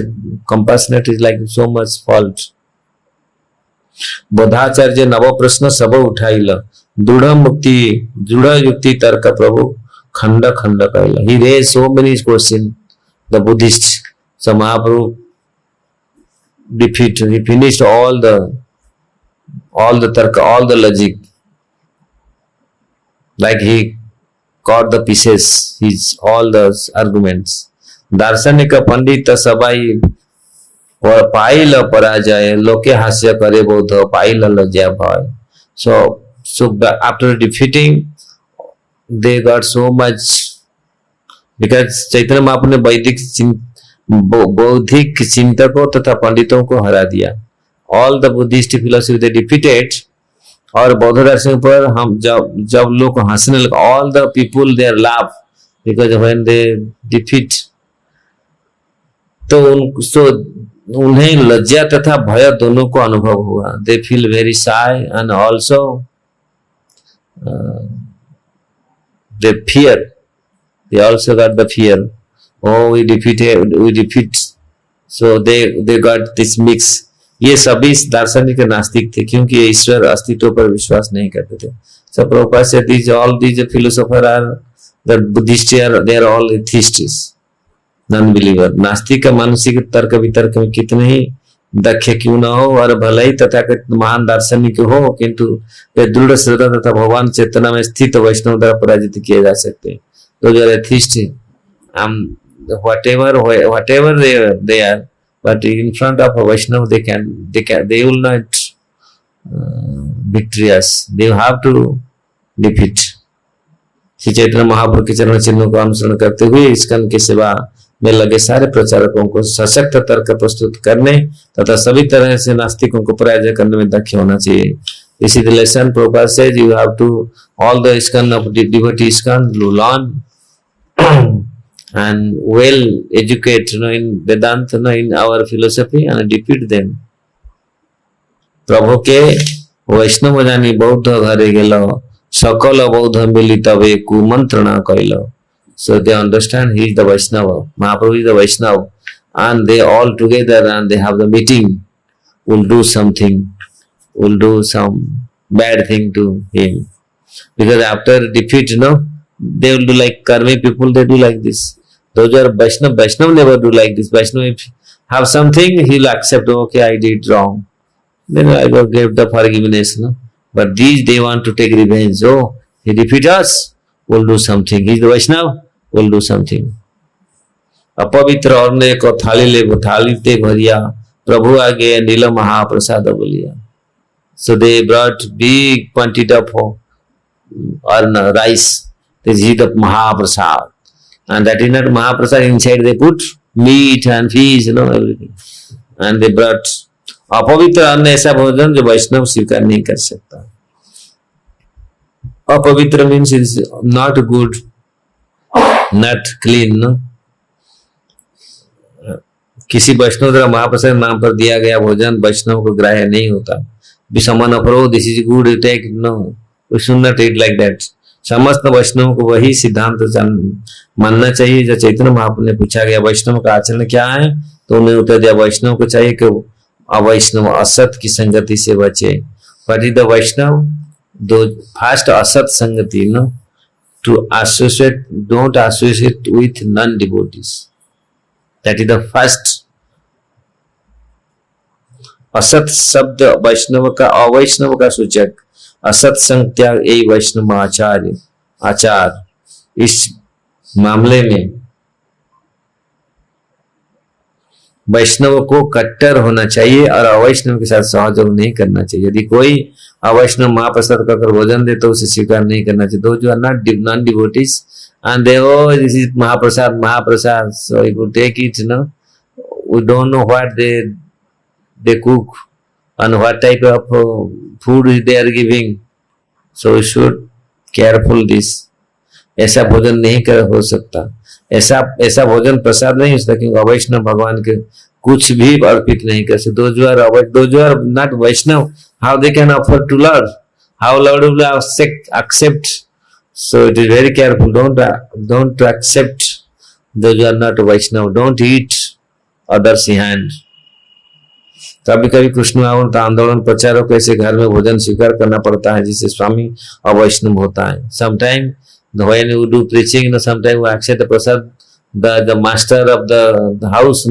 compassionate is like so much fault। बोधाचार्य नव प्रश्न सब उठाइल, दृढ़ युक्ति तर्क प्रभु खंड खंड कहल। He raised so many questions, the Buddhist। So Mahaprabhu defeat, he finished all the tarka, all the logic, like he caught the pieces, his all the arguments। दार्शनिक पंडित सबाई पाइल पराजय, लोके हास्य करे बोध पाइल लज्जा भय। So after defeating, they got so much, because Chaitanya Mahaprabhu ने बौद्धिक चिंतकों तथा पंडितों को हरा दिया। All the Buddhist philosophy they defeated, और बौद्ध दर्शन पर हम जब लोग हंसने लगे, all the people they laugh because when they defeat, तो उन्हें लज्जा तथा भय दोनों को अनुभव हुआ। They feel very shy and also they fear, they also got the fear। Oh, we defeat, so they got this mix। ये सभी दार्शनिक नास्तिक थे, क्योंकि ये ईश्वर अस्तित्व पर विश्वास नहीं करते थे। So Prabhupada said all these philosophers are the Buddhists, they are all atheists, non-believer। नास्तिक का मानसिक तर्क वितर्क में कितने ही दक्ष क्यों न हो और भले ही तथाकथित महान दार्शनिक हो, किंतु वे दृढ़ श्रद्धा तथा भगवान चेतना में स्थित वैष्णव द्वारा पराजित किए जा सकते हैं। तो जो atheist whatever they are, but in front of a Vaishnava they will not victorious. They have to defeat. Shri Chaitanya Mahaprabhu के चरण चिन्हों को अनुसरण करते हुए इस्कॉन की सेवा में लगे सारे प्रचारकों को सशक्त तर्क प्रस्तुत करने तथा सभी तरह से नास्तिकों को पराजय करने में दक्ष होना चाहिए. This is the lesson Prabhupada says. You have to all the ISKCON of devotee ISKCON learn and well educate, in Vedanta, in our philosophy, and defeat them. प्रभु के वैष्णव जानी बौद्ध घरे गेलो सकल बौद्ध मिलित वे कुमंत्रणा कैलो. So they understand he is the Vaishnava. Mahaprabhu is the Vaishnava, and they all together and they have the meeting. Will do something. Will do some bad thing to him, because after defeat, they will do like karmi people. They do like this. Those are Vaishnava never do like this. Vaishnava, if have something, he will accept. Okay, I did wrong. Then I will give the forgiveness. But these they want to take revenge. Oh, he defeat us. We'll do something. He is the Vaishnava. We'll do something. अपवित्र और ने को थाली ते भरिया प्रभु आगे नील महाप्रसाद बोलिया. So they brought big quantity of rice. This is the Mahaprasad. And that is not Mahaprasad. Inside they put meat and fish, everything. And they brought अपवित्र अन्न ऐसा भोजन जो वैष्णव स्वीकार नहीं कर सकता. अपवित्र means is not good, not clean. किसी वैष्णव द्वारा महाप्रसाद नाम पर दिया गया भोजन वैष्णव को ग्राह्य नहीं होता. Someone approach, this is good, you take. No, we should not eat like that. समस्त वैष्णव को वही सिद्धांत मानना चाहिए जो चैतन्य महाप्रभु ने पूछा गया वैष्णव का आचरण क्या है, तो उन्हें उत्तर दिया वैष्णव को चाहिए कि अवैष्णव असत की संगति से बचे. What is the वैष्णव? दो फर्स्ट असत संगति, to associate, don't associate with non-devotees. That is the first. असत शब्द वैष्णव का अवैष्णव का सूचक. असत संग त्याग यही वैष्णव आचार. इस मामले में वैष्णव को कट्टर होना चाहिए और अवैष्णव के साथ सहयोग नहीं करना चाहिए. यदि कोई अवैष्णव महाप्रसाद का भोजन दे तो उसे स्वीकार नहीं करना चाहिए. दो जो are non devotees and they, oh, this is Mahaprasad, so you could take it, we don't know what they cook and what type of food they are giving, so we should careful this. ऐसा भोजन नहीं कर हो सकता. ऐसा भोजन प्रसाद नहीं हो सकता क्योंकि अवैष्णव भगवान के कुछ भी अर्पित नहीं कर सकते. those who are not Vaishnav, how they can offer to Lord? How Lord will accept? So it is very careful. Don't accept those who are not Vaishnav. Don't eat others' hand. कभी कभी कृष्ण आंदोलन प्रचारक को ऐसे घर में भोजन स्वीकार करना पड़ता है जिससे स्वामी अवैष्णव होता है. Sometimes when you do preaching, sometimes you accept the prasad. The master of the house,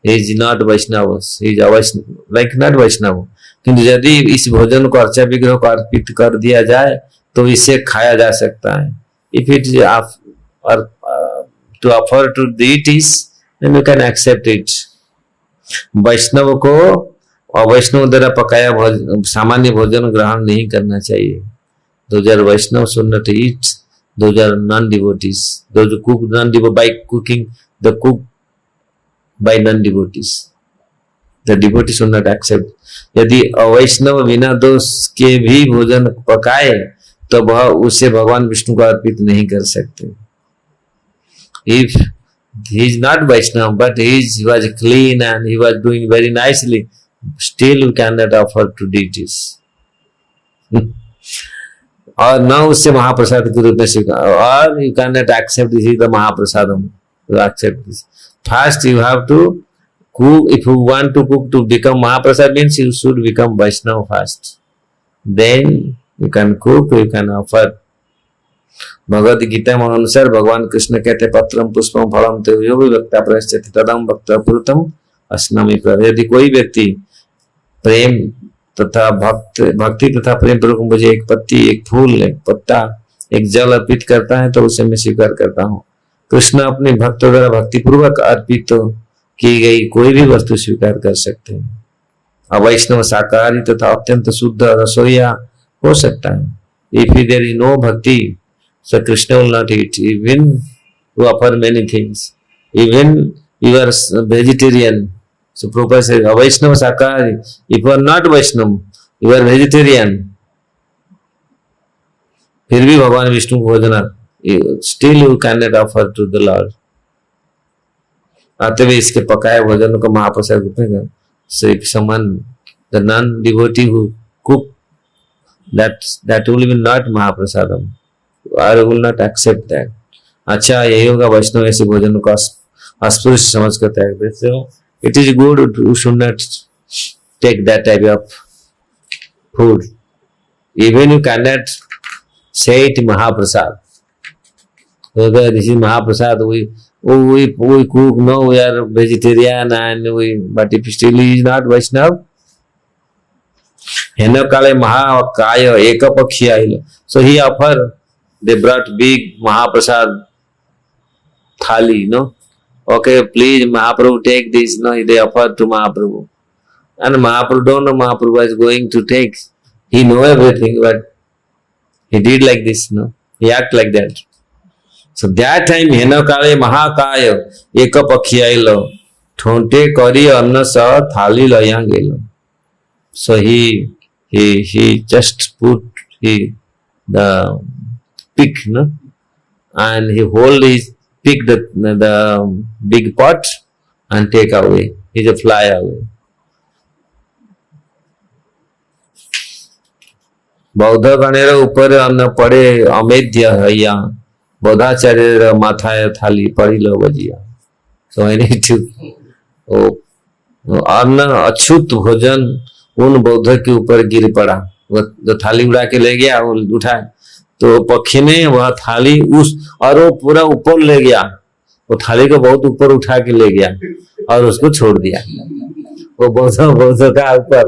he is not Vaishnava. He is Avaishnava, like not Vaishnava. किंतु यदि इस भोजन को अर्चा विग्रह को अर्पित कर दिया जाए तो इसे खाया जा सकता है. If it is to offer to deities, then you can accept it. वैष्णव को अवैष्णव द्वारा पकाया सामान्य भोजन ग्रहण नहीं करना चाहिए. Those are Vaishnava should not eat. Those are non-devotees. Those who cook by cooking, the cook by non-devotees. The devotees should not accept. यदि अवैष्णव बिना दोष के भी भोजन पकाए तो वह उसे भगवान विष्णु को अर्पित नहीं कर सकते. If he is not Vaishnava but he was clean and he was doing very nicely, still you cannot offer to deities. और न उससे महाप्रसाद के रूप में स्वीकार, और you cannot accept this is the Mahaprasadam. You accept this. First you have to cook. If you want to cook to become Mahaprasad, means you should become Vaishnava first. Then you can cook, you can offer. Bhagavad Gita में अनुसार भगवान कृष्ण कहते पत्रम पुष्पम फलम तो यो भी वक्ता प्रश्चति तदम वक्ता पुरुतम अस्नामि प्रद. यदि कोई व्यक्ति प्रेम तथा भक्ति तथा प्रेम पूर्वक मुझे एक पत्ती, एक फूल, एक पत्ता, एक जल अर्पित करता है तो उसे मैं स्वीकार करता हूँ. कृष्ण अपने भक्तों द्वारा भक्ति पूर्वक अर्पित की गई कोई भी वस्तु स्वीकार कर सकते हैं। अवैष्णव शाकाहारी तथा अत्यंत शुद्ध रसोईया हो सकता है। इफ देयर इज नो भक्ति so Krishna will not eat, even to offer many things, even you are vegetarian. So Prabhupada says, Vaishnava Sakari, if you are not Vaishnava, you are vegetarian, फिर भी भगवान विष्णु को भोजन still you cannot offer to the Lord. आते हुए इसके पकाए भोजन को महाप्रसाद रूपेगा. So if someone, the non-devotee who cook, that will be not Mahaprasadam. I will not accept that. अच्छा यही होगा वैष्णव ऐसे भोजन को अस्पृश्य समझ कर त्याग देते हो. It is good, you should not take that type of food. Even you cannot say it Mahaprasad. Okay, this is Mahaprasad. We cook, no, we are vegetarian and but if still he is not Vaishnav, Hena Kale Mahakaya Ekapakshi Ailo. So he offered. They brought big Mahaprasad thali, no? Okay, please Mahaprabhu take this, no? They offered to Mahaprabhu. And Mahaprabhu don't know Mahaprabhu is going to take. He know everything, but he did like this, no? He act like that. So that time, Henakale Mahakaya Ekapakhiyailo Thonte Kari Anna Sa Thali Layangelo. So he just put the pick, no? And he hold his pick the big pot and take away. He just fly away. बौद्ध गणेर ऊपर अन्न पड़े अमेध्य हैया बौद्धाचार्य माथाए थाली पड़ी लो बजिया. So I need to अन्न अछूत भोजन उन बौद्ध के ऊपर गिर पड़ा. जो थाली उड़ा के ले गया वो उठाए तो पक्षी ने वह थाली उस और वो पूरा ऊपर ले गया. वो थाली को बहुत ऊपर उठा के ले गया और उसको छोड़ दिया. वो बौद्ध का ऊपर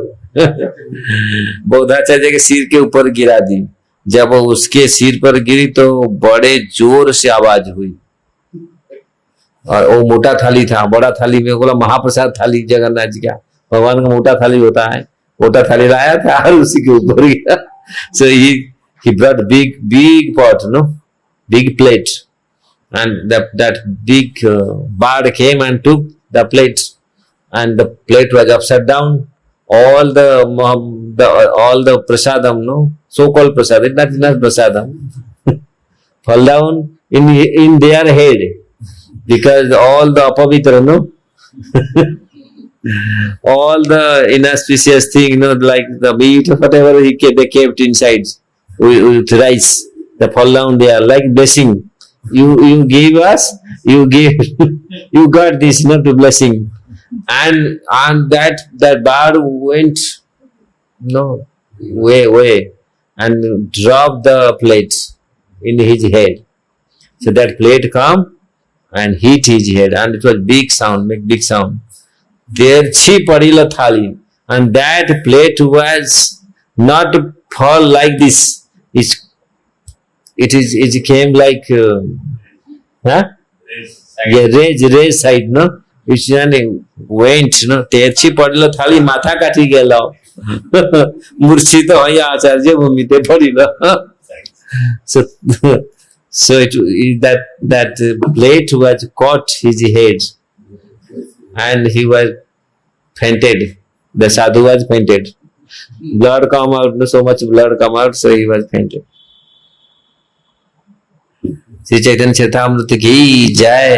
बौद्धाचार्य के सिर के ऊपर गिरा दी. जब वो उसके सिर पर गिरी तो बड़े जोर से आवाज हुई और वो मोटा थाली था. बड़ा थाली में बोला महाप्रसाद थाली जगन्नाथ जी का भगवान का मोटा थाली होता है. मोटा थाली लाया था और उसी के ऊपर गया. So he brought big pot, no, big plate, and that big bird came and took the plate, and the plate was upside down. All the prasadam, no, so-called prasadam, that is not prasadam, fall down in their head because all the apavitra, no, all the inauspicious thing, like the meat or whatever they kept inside with rice, they fall down there like blessing. You gave us, you got this, not the blessing. And that bird went way and dropped the plate in his head. So that plate come and hit his head, and it was make big sound. There chi padila thali, and that plate was not fall like this. It came like raise side, no. It's went, no. Terchi padila thali matha kati gelo. Murchito hoya acharya bhumite padila. So that plate was caught his head, and he was fainted. The sadhu was fainted. Blood come out, no, so much blood come out, so he was fainted. Sri Chaitanya Charitamrita ki jai.